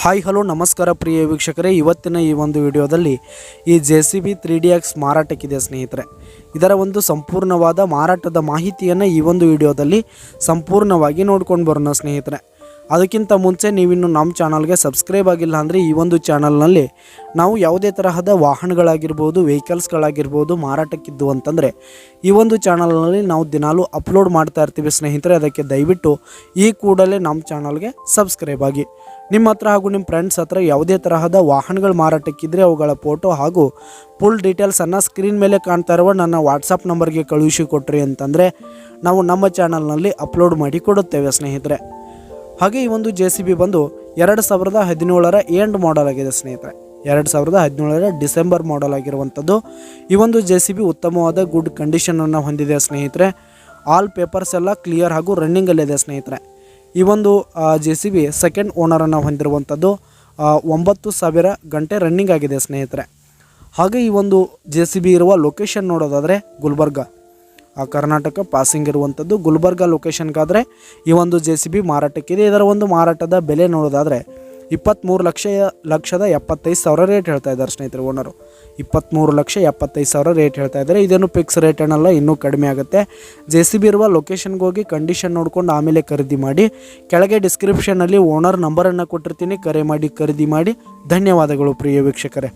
Hi hello ನಮಸ್ಕಾರ ಪ್ರಿಯ ವೀಕ್ಷಕರೇ, ಇವತ್ತಿನ ಈ ಒಂದು ವಿಡಿಯೋದಲ್ಲಿ ಈ JCB 3DX ಮಾರಾಟಕ್ಕಿದೆ ಸ್ನೇಹಿತರೆ. ಇದರ ಒಂದು ಸಂಪೂರ್ಣವಾದ ಮಾರಾಟದ ಮಾಹಿತಿಯನ್ನು ಈ ಒಂದು ವಿಡಿಯೋದಲ್ಲಿ ಸಂಪೂರ್ಣವಾಗಿ ನೋಡ್ಕೊಂಡು ಬರೋಣ ಸ್ನೇಹಿತರೆ. ಅದಕ್ಕಿಂತ ಮುಂಚೆ ನೀವಿನ್ನು ನಮ್ಮ ಚಾನಲ್ಗೆ ಸಬ್ಸ್ಕ್ರೈಬ್ ಆಗಿಲ್ಲ ಅಂದರೆ ಈ ಒಂದು ಚಾನಲ್ನಲ್ಲಿ ನಾವು ಯಾವುದೇ ತರಹದ ವಾಹನಗಳಾಗಿರ್ಬೋದು, ವೆಹಿಕಲ್ಸ್ಗಳಾಗಿರ್ಬೋದು ಮಾರಾಟಕ್ಕಿದ್ದು ಅಂತಂದರೆ ಈ ಒಂದು ಚಾನಲ್ನಲ್ಲಿ ನಾವು ದಿನಾಲೂ ಅಪ್ಲೋಡ್ ಮಾಡ್ತಾ ಇರ್ತೀವಿ ಸ್ನೇಹಿತರೆ. ಅದಕ್ಕೆ ದಯವಿಟ್ಟು ಈ ಕೂಡಲೇ ನಮ್ಮ ಚಾನಲ್ಗೆ ಸಬ್ಸ್ಕ್ರೈಬ್ ಆಗಿ. ನಿಮ್ಮ ಹತ್ರ ಹಾಗೂ ನಿಮ್ಮ ಫ್ರೆಂಡ್ಸ್ ಹತ್ರ ಯಾವುದೇ ತರಹದ ವಾಹನಗಳು ಮಾರಾಟಕ್ಕಿದ್ರೆ ಅವುಗಳ ಫೋಟೋ ಹಾಗೂ ಫುಲ್ ಡೀಟೇಲ್ಸನ್ನು ಸ್ಕ್ರೀನ್ ಮೇಲೆ ಕಾಣ್ತಾ ಇರುವ ನನ್ನ ವಾಟ್ಸಪ್ ನಂಬರ್ಗೆ ಕಳುಹಿಸಿ ಕೊಟ್ರಿ ಅಂತಂದರೆ ನಾವು ನಮ್ಮ ಚಾನಲ್ನಲ್ಲಿ ಅಪ್ಲೋಡ್ ಮಾಡಿ ಕೊಡುತ್ತೇವೆ ಸ್ನೇಹಿತರೆ. ಹಾಗೆ ಈ ಒಂದು JCB ಬಂದು 2017ರ ಎಂಡ್ ಮಾಡಲ್ ಆಗಿದೆ ಸ್ನೇಹಿತರೆ. 2017ರ ಡಿಸೆಂಬರ್ ಮಾಡಲ್ ಆಗಿರುವಂಥದ್ದು. ಈ ಒಂದು JCB ಉತ್ತಮವಾದ ಗುಡ್ ಕಂಡೀಷನನ್ನು ಹೊಂದಿದೆ ಸ್ನೇಹಿತರೆ. ಆಲ್ ಪೇಪರ್ಸ್ ಎಲ್ಲ ಕ್ಲಿಯರ್ ಹಾಗೂ ರನ್ನಿಂಗಲ್ಲಿದೆ ಸ್ನೇಹಿತರೆ. ಈ ಒಂದು JCB ಸೆಕೆಂಡ್ ಓನರನ್ನು ಹೊಂದಿರುವಂಥದ್ದು. 9000 ಗಂಟೆ ರನ್ನಿಂಗ್ ಆಗಿದೆ ಸ್ನೇಹಿತರೆ. ಹಾಗೆ ಈ ಒಂದು JCB ಇರುವ ಲೊಕೇಶನ್ ನೋಡೋದಾದರೆ ಗುಲ್ಬರ್ಗ, ಕರ್ನಾಟಕ ಪಾಸಿಂಗ್ ಇರುವಂಥದ್ದು. ಗುಲ್ಬರ್ಗ ಲೊಕೇಶನ್ಗಾದರೆ ಈ ಒಂದು JCB ಮಾರಾಟಕ್ಕಿದೆ. ಇದರ ಒಂದು ಮಾರಾಟದ ಬೆಲೆ ನೋಡೋದಾದರೆ 23,75,000 ರೇಟ್ ಹೇಳ್ತಾ ಇದ್ದಾರೆ ಸ್ನೇಹಿತರೆ. ಓನರು 23,75,000 ರೇಟ್ ಹೇಳ್ತಾ ಇದ್ದಾರೆ. ಇದೇನು ಫಿಕ್ಸ್ ರೇಟ್ ಏನಲ್ಲ, ಇನ್ನೂ ಕಡಿಮೆ ಆಗುತ್ತೆ. JCB ಇರುವ ಲೊಕೇಶನ್ಗೆ ಹೋಗಿ ಕಂಡೀಷನ್ ನೋಡ್ಕೊಂಡು ಆಮೇಲೆ ಖರೀದಿ ಮಾಡಿ. ಕೆಳಗೆ ಡಿಸ್ಕ್ರಿಪ್ಷನಲ್ಲಿ ಓನರ್ ನಂಬರನ್ನು ಕೊಟ್ಟಿರ್ತೀನಿ, ಕರೆ ಮಾಡಿ ಖರೀದಿ ಮಾಡಿ. ಧನ್ಯವಾದಗಳು ಪ್ರಿಯ ವೀಕ್ಷಕರೇ.